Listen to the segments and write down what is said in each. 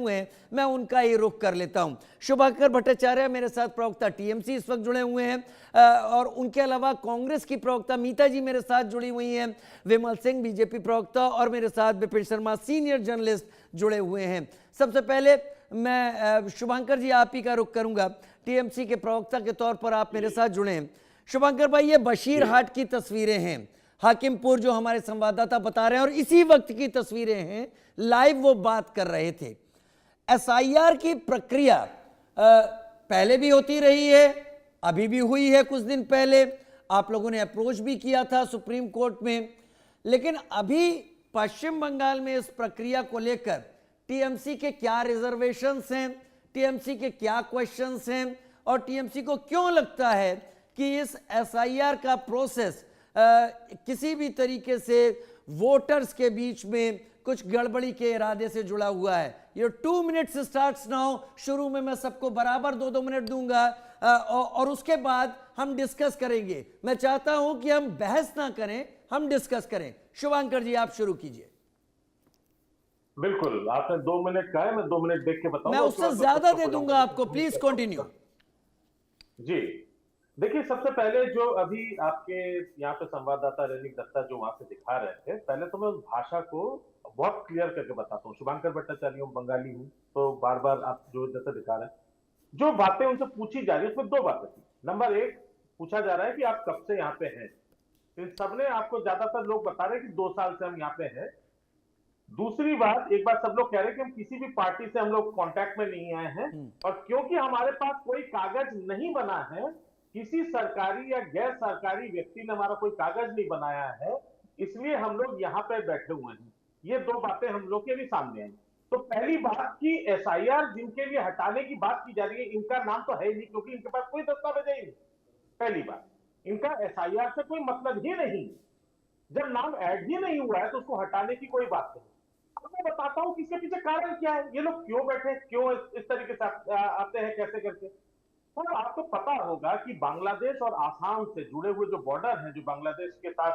हुए हैं, मैं उनका ही रुख कर लेता हूं। शुभंकर भट्टाचार्य मेरे साथ प्रवक्ता टीएमसी इस वक्त जुड़े हुए हैं, और उनके अलावा कांग्रेस की प्रवक्ता मीता जी मेरे साथ जुड़ी हुई हैं, विमल सिंह बीजेपी प्रवक्ता, और मेरे साथ विपिन शर्मा सीनियर जर्नलिस्ट जुड़े हुए हैं। सबसे पहले मैं शुभंकर जी आप ही का रुख करूंगा, टीएमसी के प्रवक्ता के तौर पर आप मेरे साथ जुड़े हैं। शुभंकर भाई, ये बशीरहाट की तस्वीरें हैं, हाकिमपुर जो हमारे संवाददाता बता रहे हैं, और इसी वक्त की तस्वीरें हैं, लाइव वो बात कर रहे थे। एसआईआर की प्रक्रिया पहले भी होती रही है, अभी भी हुई है, कुछ दिन पहले आप लोगों ने अप्रोच भी किया था सुप्रीम कोर्ट में, लेकिन अभी पश्चिम बंगाल में इस प्रक्रिया को लेकर टीएमसी के क्या रिजर्वेशंस हैं, टीएमसी के क्या क्वेश्चंस हैं, और टीएमसी को क्यों लगता है कि इस एसआईआर का प्रोसेस किसी भी तरीके से वोटर्स के बीच में कुछ गड़बड़ी के इरादे से जुड़ा हुआ है। ये 2 मिनट्स स्टार्ट्स नाउ। शुरू में मैं सबको बराबर 2-2 मिनट दूंगा, और उसके बाद हम डिस्कस करेंगे। मैं चाहता हूं कि हम बहस ना करें, हम डिस्कस करें। शुभंकर जी आप शुरू कीजिए। बिल्कुल, आपने 2 मिनट कहा है, मैं 2 मिनट देख के बताऊंगा। मैं उससे ज्यादा दे दूंगा आपको, प्लीज कंटिन्यू। जी, देखिए, सबसे पहले जो अभी आपके यहाँ पे संवाददाता रनिक दत्ता जो वहां से दिखा रहे थे, पहले तो मैं उस भाषा को बहुत क्लियर करके बताता हूँ। शुभंकर भट्टाचार्य हूँ, बंगाली हूँ, तो बार बार आप जो जैसे दिखा रहे हैं, जो बातें उनसे पूछी जा रही है उसमें 2 बातें थी। नंबर 1 पूछा जा रहा है कि आप कब से यहाँ पे हैं। इन सबने आपको, ज्यादातर लोग बता रहे हैं कि 2 साल से हम यहाँ पे हैं। दूसरी बात, एक बात सब लोग कह रहे हैं कि हम किसी भी पार्टी से हम लोग कांटेक्ट में नहीं आए हैं, और क्योंकि हमारे पास कोई कागज नहीं बना है, किसी सरकारी या गैर सरकारी व्यक्ति ने हमारा कोई कागज नहीं बनाया है, इसलिए हम लोग यहाँ पे बैठे हुए हैं। ये 2 बातें हम लोग के भी सामने आई। तो पहली बात कि एसआईआर जिनके लिए हटाने की बात की जा रही है, इनका नाम तो है ही नहीं, क्योंकि इनके पास कोई दस्तावेज ही नहीं। पहली बात, इनका एसआईआर से कोई मतलब ही नहीं। जब नाम ऐड ही नहीं हुआ है तो उसको हटाने की कोई बात नहीं। अब मैं बताता हूं कि इसके पीछे कारण क्या है, ये लोग क्यों बैठे, क्यों इस तरीके से आते हैं, कैसे करके। तो आपको पता होगा कि बांग्लादेश और आसाम से जुड़े हुए जो बॉर्डर हैं, जो बांग्लादेश के साथ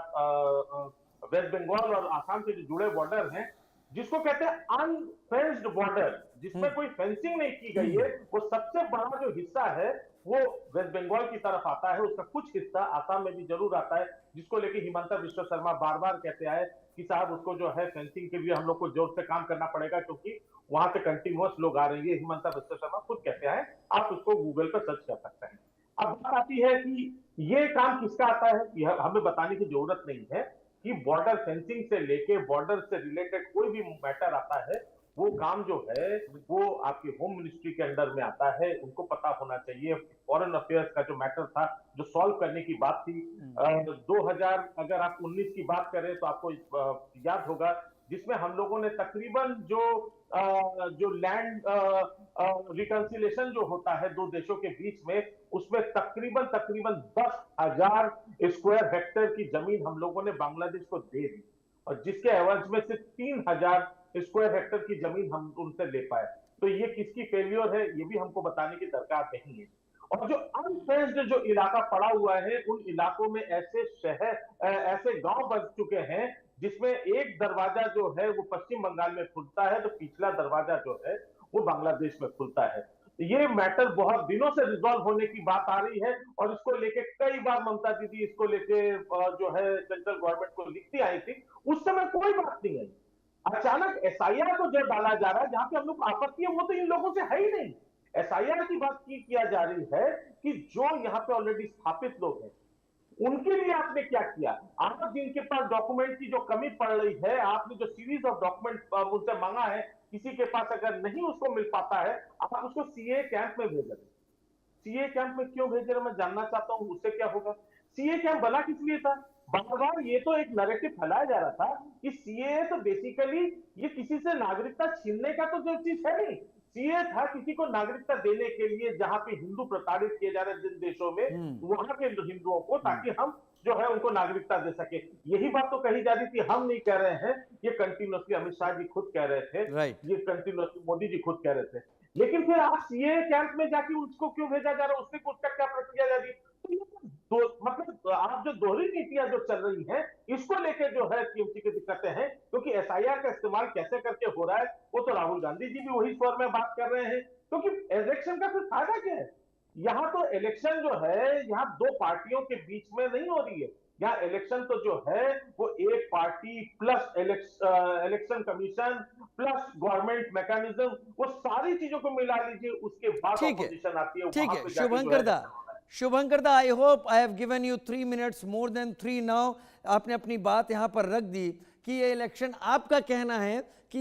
वेस्ट बंगाल और आसाम से जो जुड़े बॉर्डर हैं, जिसको कहते हैं अनफेंस्ड बॉर्डर, जिसमें कोई फेंसिंग नहीं की गई है, वो सबसे बड़ा जो हिस्सा है वो वेस्ट बंगाल की तरफ आता है। उसका कुछ हिस्सा आसाम में भी जरूर आता है, जिसको लेके हिमंता बिश्व शर्मा बार बार कहते आए कि साहब उसको जो है फेंसिंग के लिए हम लोग को जोर से काम करना पड़ेगा, क्योंकि वहां से कंटिन्यूअस लोग आ रहे हैं। हिमंता बिश्व शर्मा खुद कहते हैं, आप उसको गूगल पर सर्च कर सकते हैं। अब बात आती है कि ये काम किसका आता है, यह हमें बताने की जरूरत नहीं है कि बॉर्डर फेंसिंग से लेके बॉर्डर से रिलेटेड कोई भी मैटर आता है, वो काम जो है वो आपके होम मिनिस्ट्री के अंडर में आता है। उनको पता होना चाहिए। फॉरेन अफेयर्स का जो मैटर था, जो सॉल्व करने की बात थी, 2000 अगर आप 19 की बात करें तो आपको याद होगा, जिसमें हम लोगों ने तकरीबन जो लैंड रिकंसिलेशन जो होता है 2 देशों के बीच में, उसमें तकरीबन 10,000 स्क्वायर हेक्टेयर की जमीन हम लोगों ने बांग्लादेश को दे दी, और जिसके एवज में सिर्फ 3,000 स्क्वायर हेक्टेयर की जमीन हम उनसे ले पाए। तो ये किसकी फेलियर है, ये भी हमको बताने की दरकार नहीं है। और जो अनफेंस्ड जो इलाका पड़ा हुआ है, उन इलाकों में ऐसे शहर, ऐसे गांव बन चुके हैं जिसमें एक दरवाजा जो है वो पश्चिम बंगाल में खुलता है, तो पिछला दरवाजा जो है वो बांग्लादेश में खुलता है। ये मैटर बहुत दिनों से रिजॉल्व होने की बात आ रही है, और इसको लेके कई बार ममता दीदी इसको लेके जो है सेंट्रल गवर्नमेंट को लिखती आई थी। उस समय कोई बात नहीं आई। अचानक एसआईआर को जो डाला जा रहा है, जहां पे हम लोग आपत्ति है, वो तो इन लोगों से है ही नहीं। एसआईआर की बात की किया जा रही है कि जो यहाँ पे ऑलरेडी स्थापित लोग हैं, उनके लिए आपने क्या किया। आप जिनके पास डॉक्यूमेंट की जो कमी पड़ रही है, आपने जो सीरीज ऑफ डॉक्यूमेंट उनसे मांगा है, किसी के पास अगर नहीं उसको मिल पाता है, आप उसको सीए कैंप में भेज रहे। सीए कैंप में क्यों भेज रहे, मैं जानना चाहता हूं, उससे क्या होगा। सीए कैंप बना किस लिए था। बार बार ये तो एक नैरेटिव फैलाया जा रहा था कि सीए तो बेसिकली ये किसी से नागरिकता छीनने का तो जो चीज है नहीं। सीए था किसी को नागरिकता देने के लिए, जहां पे हिंदू प्रताड़ित किए जा रहे जिन देशों में, वहां के हिंदुओं को, ताकि हम जो है उनको नागरिकता दे सके। यही बात तो कही जा रही थी, हम नहीं कह रहे हैं, ये कंटिन्यूसली अमित शाह जी खुद कह रहे थे, ये कंटिन्यूसली मोदी जी खुद कह रहे थे। लेकिन फिर आप सीए कैंप में जाके उसको क्यों भेजा जा रहा है, उससे उसका क्या प्रक्रिया जा रही है। तो ये दो मतलब आप जो दोहरी नीतियां जो चल रही हैं इसको लेके जो है टीएमसी की दिक्कतें हैं, क्योंकि एसआईआर का इस्तेमाल कैसे करके हो रहा है वो तो राहुल गांधी जी भी वही स्वर में बात कर रहे हैं, क्योंकि इलेक्शन का फिर फायदा क्या है? यहाँ तो इलेक्शन जो है यहाँ दो पार्टियों के बीच में नहीं हो रही है, यहाँ इलेक्शन तो जो है वो एक party plus election commission plus government mechanism, वो सारी चीजों को मिला लीजिए उसके बाद ठीक है, ऑपोजिशन आती है, ठीक वहां है पे जाके जो है शुभंकर दा, इलेक्शन होना है। शुभंकर दा, I hope I have given you 3 minutes, more than 3 now. आपने अपनी बात यहाँ पर रख दी कि ये इलेक्शन, आपका कहना है कि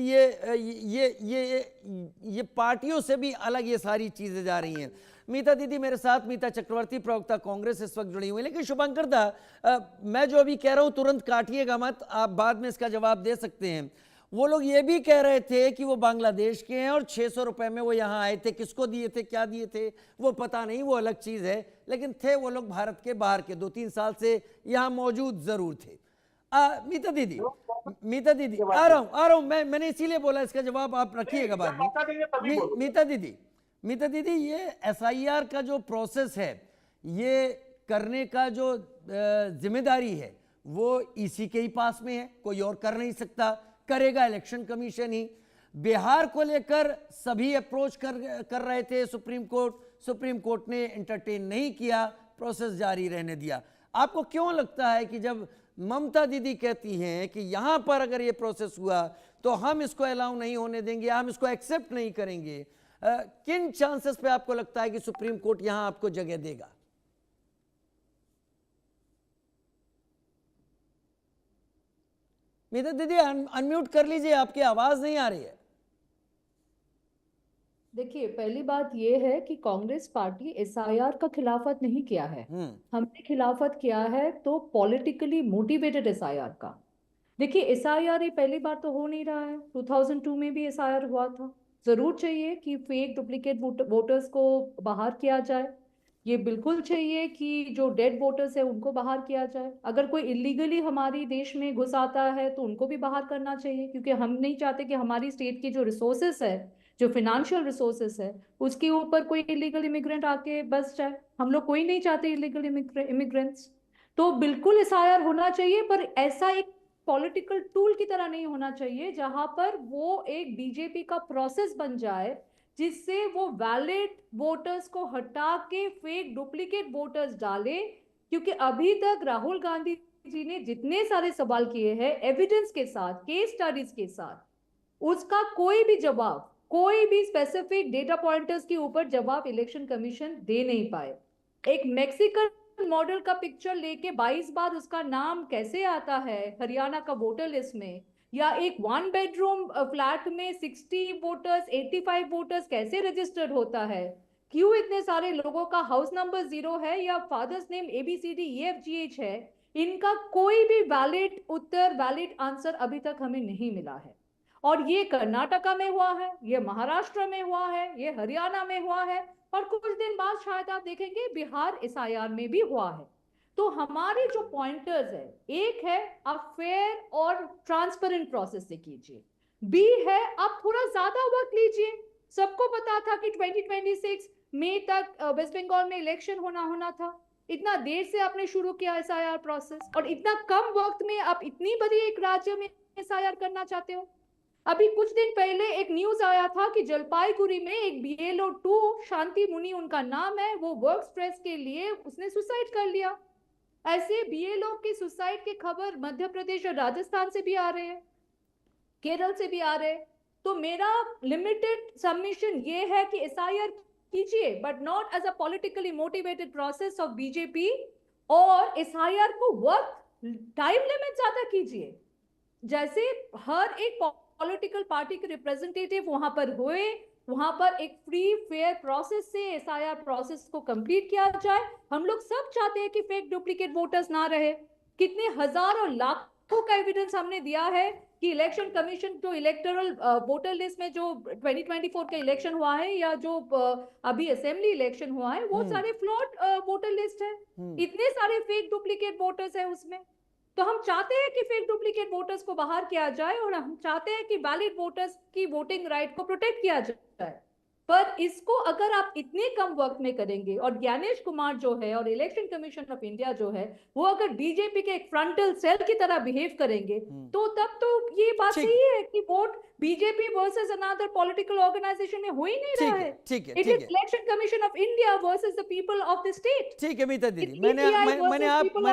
ये पार्टियों से भी अलग ये सारी चीजें जा रही हैं। मीता दीदी मेरे साथ, मीता चक्रवर्ती प्रवक्ता कांग्रेस इस वक्त जुड़ी हुई है। लेकिन शुभंकर दा, मैं जो अभी कह रहा हूं तुरंत काटिएगा मत, आप बाद में इसका जवाब दे सकते हैं। वो लोग ये भी कह रहे थे कि वो बांग्लादेश के हैं और 600 रुपए में वो यहाँ आए थे, किसको दिए थे, क्या दिए थे वो पता नहीं, वो अलग चीज है, लेकिन थे वो लोग भारत के बाहर के, 2-3 साल से यहाँ मौजूद जरूर थे। मीता दीदी, मीता दीदी, आ रहा हूं मैंने इसीलिए बोला, इसका जवाब आप रखिएगा बाद में। मीता दीदी, ये एसआईआर का जो प्रोसेस है, ये करने का जो जिम्मेदारी है वो ईसी के ही पास में है, कोई और कर नहीं सकता, करेगा इलेक्शन कमीशन ही। बिहार को लेकर सभी अप्रोच कर रहे थे सुप्रीम कोर्ट ने एंटरटेन नहीं किया, प्रोसेस जारी रहने दिया। आपको क्यों लगता है कि जब ममता दीदी कहती हैं कि यहां पर अगर ये प्रोसेस हुआ तो हम इसको अलाउ नहीं होने देंगे, हम इसको एक्सेप्ट नहीं करेंगे, किन चांसेस पे आपको लगता है कि सुप्रीम कोर्ट यहां आपको जगह देगा? मीता दीदी अनम्यूट कर लीजिए, आपकी आवाज नहीं आ रही है। देखिए, पहली बात यह है कि कांग्रेस पार्टी एसआईआर का खिलाफत नहीं किया है। हमने खिलाफत किया है तो पॉलिटिकली मोटिवेटेड एसआईआर का। देखिए, एसआईआर ये पहली बार तो हो नहीं रहा है, 2002 में भी एसआईआर हुआ था। जरूर चाहिए कि फेक डुप्लीकेट वोटर्स को बाहर किया जाए, ये बिल्कुल चाहिए कि जो डेड वोटर्स है उनको बाहर किया जाए। अगर कोई इलीगली हमारी देश में घुस आता है तो उनको भी बाहर करना चाहिए, क्योंकि हम नहीं चाहते कि हमारी स्टेट की जो रिसोर्सेस है, जो फिनेंशियल रिसोर्सेस है, उसके ऊपर कोई इलीगल इमिग्रेंट आके बस जाए। हम लोग कोई नहीं चाहते इलीगल इमिग्रेंट्स। तो बिल्कुल एसआईआर होना चाहिए, पर ऐसा एक पॉलिटिकल टूल की तरह नहीं होना चाहिए जहां पर वो एक बीजेपी का प्रोसेस बन जाए जिससे वो वैलिड वोटर्स को हटा के फेक डुप्लीकेट वोटर्स डाले। क्योंकि अभी तक राहुल गांधी जी ने जितने सारे सवाल किए हैं एविडेंस के साथ, केस स्टडीज के साथ, उसका कोई भी जवाब, कोई भी स्पेसिफिक डेटा पॉइंटर्स के ऊपर जवाब इलेक्शन कमीशन दे नहीं पाए। एक मैक्सिकन मॉडल का पिक्चर लेके 22 बार उसका नाम कैसे आता है हरियाणा का वोटर लिस्ट में, या एक 1 बेडरूम फ्लैट में 60 वोटर्स 85 वोटर्स कैसे रजिस्टर्ड होता है, क्यों इतने सारे लोगों का हाउस नंबर 0 है या फादर्स नेम ABCDEFGH है, इनका कोई भी वैलिड उत्तर, वैलिड आंसर अभी तक हमें नहीं मिला है। और ये कर्नाटका में हुआ है, ये महाराष्ट्र में हुआ है, ये हरियाणा में हुआ है, और कुछ दिन बाद शायद आप देखेंगे बिहार एसआईआर में भी हुआ है। तो हमारे जो पॉइंटर्स है, एक है आप फेयर और ट्रांसपेरेंट प्रोसेस से कीजिए, बी है आप थोड़ा ज्यादा वक्त लीजिए। सबको पता था कि 2026 मई तक वेस्ट बंगाल में इलेक्शन होना था, इतना देर से आपने शुरू किया एसआईआर प्रोसेस, और इतना कम वक्त में आप इतनी बड़ी एक राज्य में एसआईआर करना चाहते हो। अभी कुछ दिन पहले एक न्यूज आया था कि जलपाईगुड़ी में एक BLO 2 शांति मुनि उनका नाम है, वो वर्क स्ट्रेस के लिए उसने सुसाइड कर लिया। ऐसे BLO के सुसाइड के खबर मध्य प्रदेश और राजस्थान से भी आ रहे हैं, केरल से भी आ रहे हैं। तो मेरा लिमिटेड सबमिशन ये है कि एसआईआर कीजिए, but not as a politically motivated process of BJP, और एसआईआर को वर्क टाइम लिमिट ज्यादा कीजिए, जैसे हर एक पॉलिटिकल पार्टी के रिप्रेजेंटेटिव वहां पर हुए, वहां पर एक फ्री फेयर प्रोसेस से एसआईआर प्रोसेस को कंप्लीट किया जाए। हम लोग सब चाहते हैं कि फेक डुप्लीकेट वोटर्स ना रहे। कितने हजारों लाखों का एविडेंस हमने दिया है कि इलेक्शन कमीशन जो इलेक्टोरल वोटर लिस्ट में जो 2024 का इलेक्शन हुआ है या जो अभी असेंबली इलेक्शन हुआ है, वो सारे फ्लॉड वोटर लिस्ट है, इतने सारे फेक डुप्लीकेट वोटर्स है उसमें। तो हम चाहते हैं कि फेक डुप्लीकेट वोटर्स को बाहर किया जाए, और हम चाहते हैं कि वैलिड वोटर्स की वोटिंग राइट को प्रोटेक्ट किया जाए। पर इसको अगर आप इतने कम वक्त में करेंगे, और ज्ञानेश कुमार जो है और इलेक्शन कमीशन ऑफ इंडिया जो है वो अगर बीजेपी के एक फ्रंटल सेल की तरह बिहेव करेंगे, तो तब तो ये बात ठीक सही है कि vote BJP versus another political organisation में हो ही नहीं रहा है। ठीक है इट ठीक इज है election commission of India versus the people of the state. ठीक है मीता दीदी, It's ECI versus people of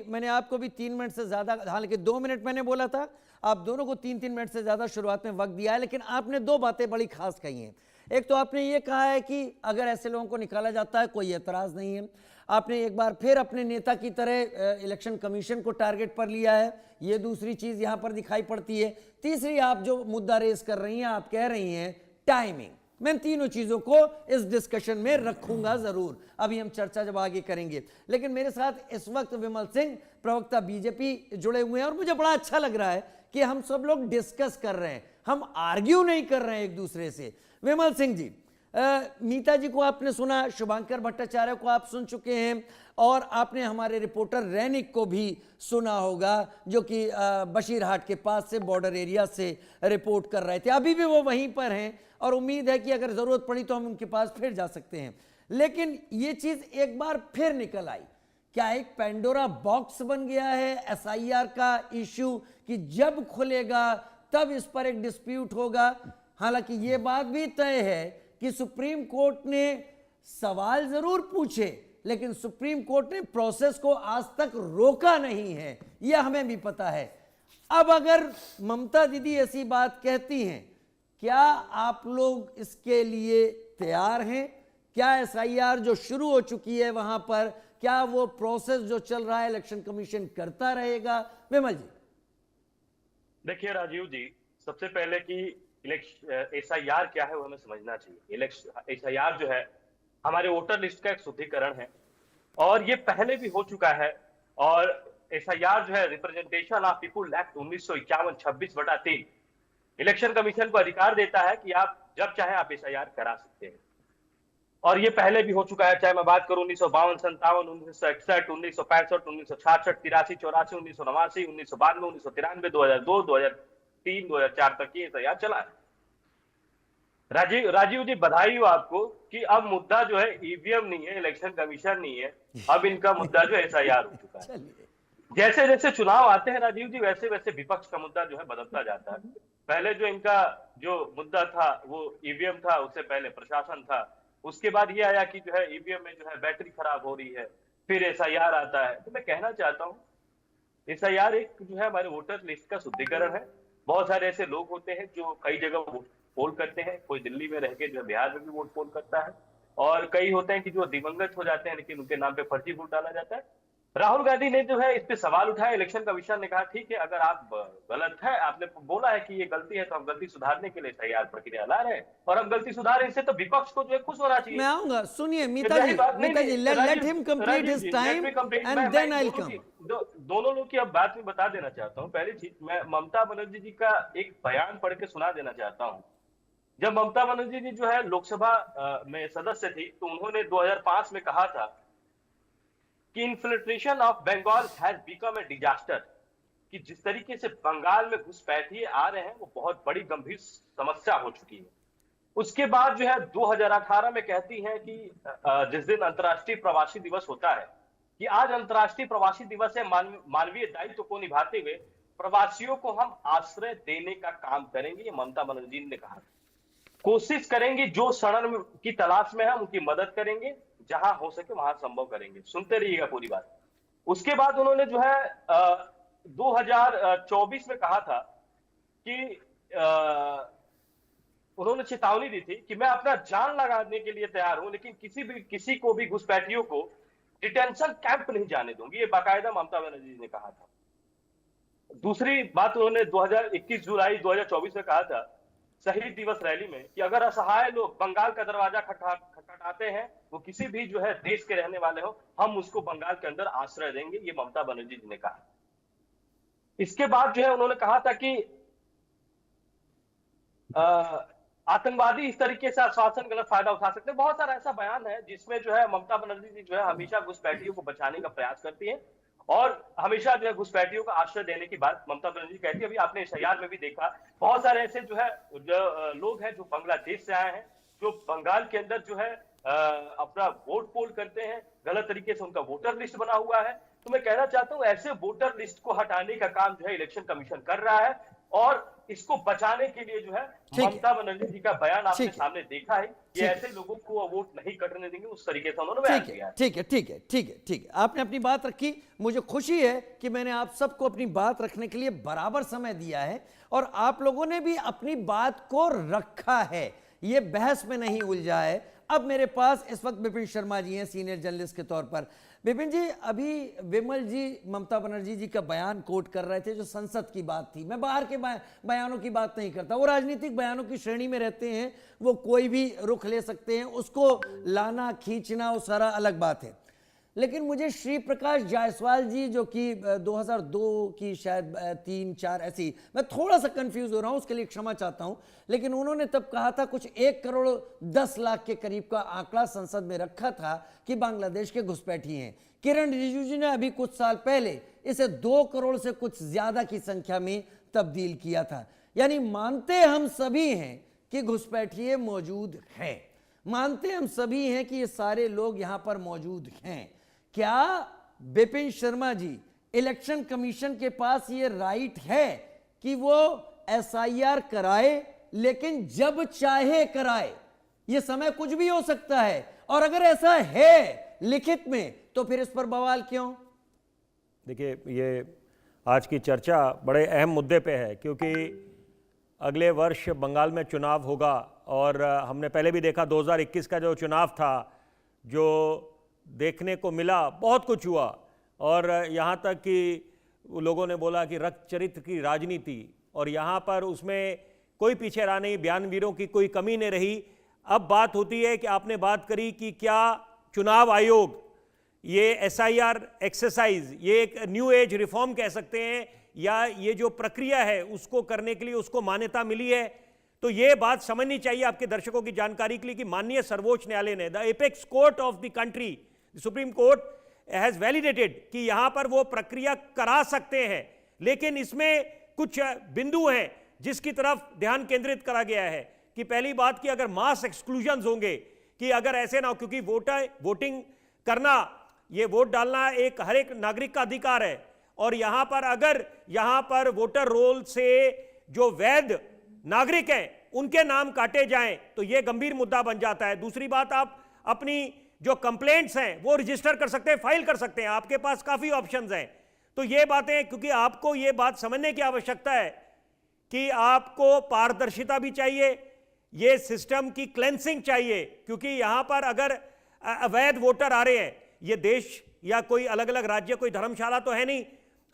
मैंने आपको भी 3 मिनट से ज्यादा, हालांकि 2 मिनट मैंने बोला था, आप दोनों को 3-3 मिनट से ज्यादा शुरुआत में वक्त दिया है, लेकिन आपने दो बातें बड़ी खास कही हैं। एक तो आपने ये कहा है कि अगर ऐसे लोगों को निकाला जाता है कोई एतराज नहीं है। आपने एक बार फिर अपने नेता की तरह इलेक्शन कमीशन को टारगेट पर लिया है, ये दूसरी चीज यहां पर दिखाई पड़ती है। तीसरी, आप जो मुद्दा रेस कर रही हैं, आप कह रही हैं टाइमिंग। मैं तीनों चीजों को इस डिस्कशन में रखूंगा जरूर, अभी हम चर्चा जब आगे करेंगे। लेकिन मेरे साथ इस वक्त विमल सिंह, प्रवक्ता बीजेपी, जुड़े हुए हैं और मुझे बड़ा अच्छा लग रहा है कि हम सब लोग डिस्कस कर रहे हैं, हम आर्ग्यू नहीं कर रहे हैं एक दूसरे से। विमल सिंह जी, मीता जी को आपने सुना, शुभांकर भट्टाचार्य को आप सुन चुके हैं, और आपने हमारे रिपोर्टर रैनिक को भी सुना होगा जो कि बशीरहाट के पास से बॉर्डर एरिया से रिपोर्ट कर रहे थे। अभी भी वो वहीं पर हैं और उम्मीद है कि अगर ज़रूरत पड़ी तो हम उनके पास फिर जा सकते हैं। लेकिन ये चीज़ एक बार फिर निकल आई, क्या एक पेंडोरा बॉक्स बन गया है एसआईआर का इश्यू कि जब खुलेगा तब इस पर एक डिस्प्यूट होगा? हालांकि ये बात भी तय है कि सुप्रीम कोर्ट ने सवाल जरूर पूछे, लेकिन सुप्रीम कोर्ट ने प्रोसेस को आज तक रोका नहीं है, यह हमें भी पता है। अब अगर ममता दीदी ऐसी बात कहती हैं, क्या आप लोग इसके लिए तैयार हैं? क्या एसआईआर जो शुरू हो चुकी है वहां पर, क्या वो प्रोसेस जो चल रहा है इलेक्शन कमीशन करता रहेगा? विमल जी। देखिए राजीव जी, सबसे पहले कि एसआईआर क्या है वो हमें समझना चाहिए। एसआईआर जो है हमारे वोटर लिस्ट का एक शुद्धिकरण है, और ये पहले भी हो चुका है। और एसआईआर जो है representation of people act 1951 26/3 election commission को अधिकार देता है कि आप जब चाहे आप एसआईआर करा सकते हैं, और ये पहले भी हो चुका है। चाहे मैं बात करूं 1952, 57, 1961, 1965, 1966, 83, 84, 1989, 1992, 1993, 2002, 2003, 2004 तक ये एसआईआर चला है। राजीव जी, बधाई हो आपको कि अब मुद्दा जो है ईवीएम नहीं है, इलेक्शन कमीशन नहीं है, अब इनका मुद्दा जो एसआईआर हो चुका है। जैसे जैसे चुनाव आते हैं राजीव जी, वैसे वैसे विपक्ष का मुद्दा जो है बदलता जाता है। पहले जो इनका जो मुद्दा था वो ईवीएम था, उससे पहले प्रशासन था, उसके बाद ये आया कि जो है ईवीएम में जो है बैटरी खराब हो रही है, फिर एसआईआर आता है। तो मैं कहना चाहता हूँ एसआईआर एक जो है हमारे वोटर लिस्ट का शुद्धिकरण है। बहुत सारे ऐसे लोग होते हैं जो कई जगह वोट पोल करते हैं, कोई दिल्ली में रह के जो बिहार में भी वोट पोल करता है, और कई होते हैं कि जो दिवंगत हो जाते हैं लेकिन उनके नाम पे फर्जी वोट डाला जाता है। राहुल गांधी ने जो है इस पे सवाल उठाया, इलेक्शन कमीशन ने कहा ठीक है, अगर आप गलत है, आपने बोला है कि ये गलती है, तो हम गलती सुधारने के लिए एसआईआर प्रक्रिया ला रहे हैं, और हम गलती सुधारे, इससे तो विपक्ष को जो है खुश होना चाहिए। मैं आऊंगा, सुनिए Meeta ji, let him complete his time and then I will come. दोनों लोग की अब बात में बता देना चाहता हूँ। पहली चीज, मैं ममता बनर्जी जी का एक बयान पढ़ के सुना देना चाहता हूँ। जब ममता बनर्जी जी जो है लोकसभा में सदस्य थी, तो उन्होंने 2005 में कहा था कि infiltration of Bengal has become a disaster, कि जिस तरीके से बंगाल में घुसपैठिए आ रहे हैं वो बहुत बड़ी गंभीर समस्या हो चुकी है। उसके बाद जो है 2018 में कहती हैं कि जिस दिन अंतर्राष्ट्रीय प्रवासी दिवस होता है, कि आज अंतर्राष्ट्रीय प्रवासी दिवस है, मानवीय दायित्व को निभाते हुए प्रवासियों को हम आश्रय देने का काम करेंगे, ये ममता बनर्जी ने कहा। कोशिश करेंगे, जो शरण की तलाश में है उनकी मदद करेंगे, जहां हो सके वहां संभव करेंगे। सुनते रहिएगा पूरी बात। उसके बाद उन्होंने जो है 2024 में कहा था कि उन्होंने चेतावनी दी थी कि मैं अपना जान लगाने के लिए तैयार हूं, लेकिन किसी को भी घुसपैठियों को डिटेंशन कैंप नहीं जाने दूंगी, ये बाकायदा ममता बनर्जी ने कहा था। दूसरी बात उन्होंने 21 जुलाई 2024 में कहा था शहीद दिवस रैली में, कि अगर असहाय लोग बंगाल का दरवाजा खटखटाते हैं, वो किसी भी जो है देश के रहने वाले हो, हम उसको बंगाल के अंदर आश्रय देंगे, ये ममता बनर्जी जी ने कहा। इसके बाद जो है उन्होंने कहा था कि आतंकवादी इस तरीके से आश्वासन गलत फायदा उठा सकते हैं। बहुत सारा ऐसा बयान है जिसमें जो है ममता बनर्जी जी जो है हमेशा घुसपैठियों को बचाने का प्रयास करती है, और हमेशा जो है घुसपैठियों को आश्रय देने की बात ममता बनर्जी कहती है। अभी आपने एसआईआर में भी देखा, बहुत सारे ऐसे जो है लोग हैं जो बांग्लादेश से आए हैं, जो बंगाल के अंदर जो है अपना वोट पोल करते हैं, गलत तरीके से उनका वोटर लिस्ट बना हुआ है। तो मैं कहना चाहता हूं ऐसे वोटर लिस्ट को हटाने का काम जो है इलेक्शन कमीशन कर रहा है, और इसको बचाने के लिए जो है ममता बनर्जी जी का बयान आपने सामने देखा है कि ऐसे लोगों को वोट नहीं करने देंगे, उस तरीके से उन्होंने बयान किया है। ठीक है, आपने अपनी बात रखी। मुझे खुशी है कि मैंने आप सबको अपनी बात रखने के लिए बराबर समय दिया है और आप लोगों ने भी अपनी बात को रखा है, ये बहस में नहीं उलझा है। अब मेरे पास इस वक्त विपिन शर्मा जी हैं सीनियर जर्नलिस्ट के तौर पर। विपिन जी, अभी विमल जी ममता बनर्जी जी का बयान कोट कर रहे थे जो संसद की बात थी। मैं बाहर के बयानों की बात नहीं करता, वो राजनीतिक बयानों की श्रेणी में रहते हैं, वो कोई भी रुख ले सकते हैं, उसको लाना खींचना वो सारा अलग बात है। लेकिन मुझे श्री प्रकाश जायसवाल जी जो कि 2002 की शायद 3-4 ऐसी, मैं थोड़ा सा कंफ्यूज हो रहा हूं, उसके लिए क्षमा चाहता हूं, लेकिन उन्होंने तब कहा था कुछ 1,10,00,000 के करीब का आंकड़ा संसद में रखा था कि बांग्लादेश के घुसपैठी हैं। किरण रिजिजू जी ने अभी कुछ साल पहले इसे 2 करोड़ से कुछ ज्यादा की संख्या में तब्दील किया था। यानी मानते हम सभी हैं कि घुसपैठिए मौजूद हैं, मानते हम सभी हैं कि ये सारे लोग यहां पर मौजूद हैं। क्या विपिन शर्मा जी, इलेक्शन कमीशन के पास ये राइट है कि वो एसआईआर कराए, लेकिन जब चाहे कराए? ये समय कुछ भी हो सकता है, और अगर ऐसा है लिखित में तो फिर इस पर बवाल क्यों? देखिए, ये आज की चर्चा बड़े अहम मुद्दे पे है, क्योंकि अगले वर्ष बंगाल में चुनाव होगा और हमने पहले भी देखा 2021 का जो चुनाव था, जो देखने को मिला, बहुत कुछ हुआ, और यहाँ तक कि लोगों ने बोला कि रक्त चरित्र की राजनीति, और यहाँ पर उसमें कोई पीछे रहा नहीं, बयानवीरों की कोई कमी नहीं रही। अब बात होती है कि आपने बात करी कि क्या चुनाव आयोग ये एसआईआर एक्सरसाइज, ये एक न्यू एज रिफॉर्म कह सकते हैं, या ये जो प्रक्रिया है उसको करने के लिए उसको मान्यता मिली है? तो ये बात समझनी चाहिए आपके दर्शकों की जानकारी के लिए कि माननीय सर्वोच्च न्यायालय ने, the apex court of the country, supreme court has validated कि यहां पर वो प्रक्रिया करा सकते हैं, लेकिन इसमें कुछ बिंदु हैं जिसकी तरफ ध्यान केंद्रित करा गया है। कि पहली बात कि अगर मास एक्सक्लूजन होंगे, कि अगर ऐसे ना हो, क्योंकि वोटिंग करना, ये वोट डालना एक हर एक नागरिक का अधिकार है, और यहां पर अगर यहां पर वोटर रोल से जो वैध नागरिक हैं उनके नाम काटे जाएं तो यह गंभीर मुद्दा बन जाता है। दूसरी बात, आप अपनी जो कंप्लेंट्स हैं वो रजिस्टर कर सकते हैं, फाइल कर सकते हैं, आपके पास काफी ऑप्शंस हैं। तो ये बातें, क्योंकि आपको ये बात समझने की आवश्यकता है कि आपको पारदर्शिता भी चाहिए, ये सिस्टम की क्लेंसिंग चाहिए, क्योंकि यहां पर अगर अवैध वोटर आ रहे हैं, ये देश या कोई अलग अलग राज्य कोई धर्मशाला तो है नहीं।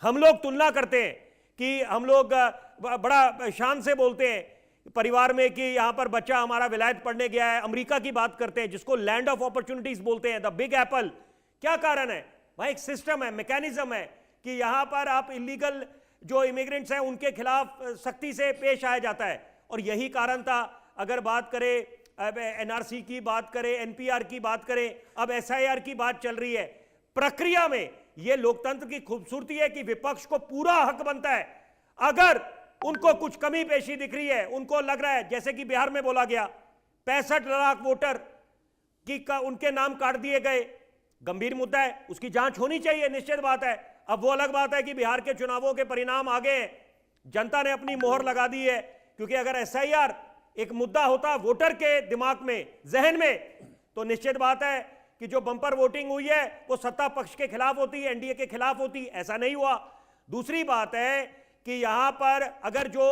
हम लोग तुलना करते हैं कि हम लोग बड़ा शान से बोलते हैं परिवार में कि यहां पर बच्चा हमारा विलायत पढ़ने गया है, अमेरिका की बात करते हैं जिसको लैंड ऑफ अपॉर्चुनिटीज बोलते हैं, द बिग एप्पल। क्या कारण है? वहां एक सिस्टम है, मैकेनिज्म है कि यहां पर आप इलीगल जो इमिग्रेंट्स हैं उनके खिलाफ सख्ती से पेश आया जाता है, और यही कारण था। अगर बात करें अब एनआरसी की बात करें, एनपीआर की बात करें, अब एसआईआर की बात चल रही है। प्रक्रिया में यह लोकतंत्र की खूबसूरती है कि विपक्ष को पूरा हक बनता है, अगर उनको कुछ कमी पेशी दिख रही है, उनको लग रहा है, जैसे कि बिहार में बोला गया 65 लाख वोटर की उनके नाम काट दिए गए, गंभीर मुद्दा है, उसकी जांच होनी चाहिए, निश्चित बात है। अब वो अलग बात है कि बिहार के चुनावों के परिणाम आ गए, जनता ने अपनी मोहर लगा दी है, क्योंकि अगर एसआईआर एक मुद्दा होता वोटर के दिमाग में, जहन में, तो निश्चित बात है कि जो बंपर वोटिंग हुई है वो सत्ता पक्ष के खिलाफ होती, एनडीए के खिलाफ होती। ऐसा नहीं हुआ। दूसरी बात है कि यहां पर अगर जो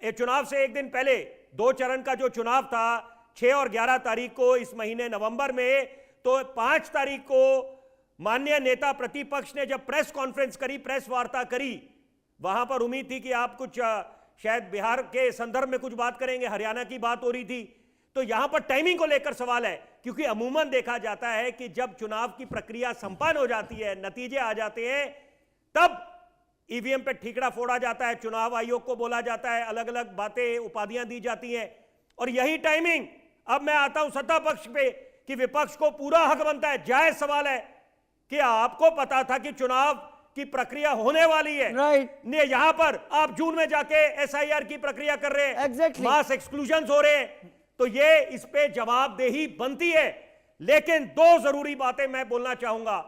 चुनाव से एक दिन पहले 2 चरण का जो चुनाव था 6 और 11 तारीख को इस महीने नवंबर में, तो 5 तारीख को माननीय नेता प्रतिपक्ष ने जब प्रेस कॉन्फ्रेंस करी, प्रेस वार्ता करी, वहां पर उम्मीद थी कि आप कुछ शायद बिहार के संदर्भ में कुछ बात करेंगे, हरियाणा की बात हो रही थी। तो यहां पर टाइमिंग को लेकर सवाल है, क्योंकि अमूमन देखा जाता है कि जब चुनाव की प्रक्रिया संपन्न हो जाती है, नतीजे आ जाते हैं, तब ईवीएम पे ठीकरा फोड़ा जाता है, चुनाव आयोग को बोला जाता है, अलग अलग बातें, उपाधियां दी जाती हैं, और यही टाइमिंग। अब मैं आता हूं सत्ता पक्ष पे कि विपक्ष को पूरा हक बनता है। जायज सवाल है कि आपको पता था कि चुनाव की प्रक्रिया होने वाली है, ने यहां पर आप जून में जाके एसआईआर की प्रक्रिया कर रहे हैं, Exactly. मास एक्सक्लूजन हो रहे हैं, तो ये इस पे जवाबदेही बनती है। लेकिन दो जरूरी बातें मैं बोलना चाहूंगा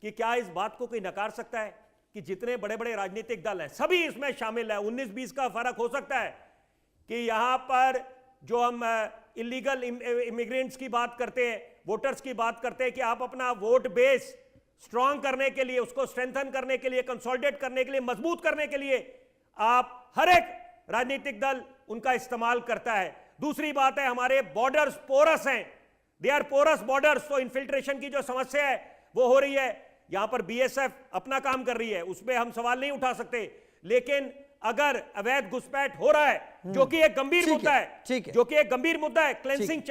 कि क्या इस बात को कोई नकार सकता है कि जितने बड़े बड़े राजनीतिक दल हैं सभी इसमें शामिल है। 19-20 का फर्क हो सकता है कि यहां पर जो हम इलीगल इमिग्रेंट्स की बात करते हैं, वोटर्स की बात करते हैं कि आप अपना वोट बेस स्ट्रांग करने के लिए, उसको स्ट्रेंथन करने के लिए, कंसोलिडेट करने के लिए, मजबूत करने के लिए आप हर एक राजनीतिक दल उनका इस्तेमाल करता है। दूसरी बात है हमारे बॉर्डर्स पोरस हैं, दे आर पोरस बॉर्डर्स, तो इन्फिल्ट्रेशन की जो समस्या है वो हो रही है। यहां पर बीएसएफ अपना काम कर रही है, उसमें हम सवाल नहीं उठा सकते, लेकिन अगर अवैध घुसपैठ हो रहा है जो कि एक गंभीर मुद्दा है, जो कि एक गंभीर मुद्दा है, क्लेंसिंग चाहिए।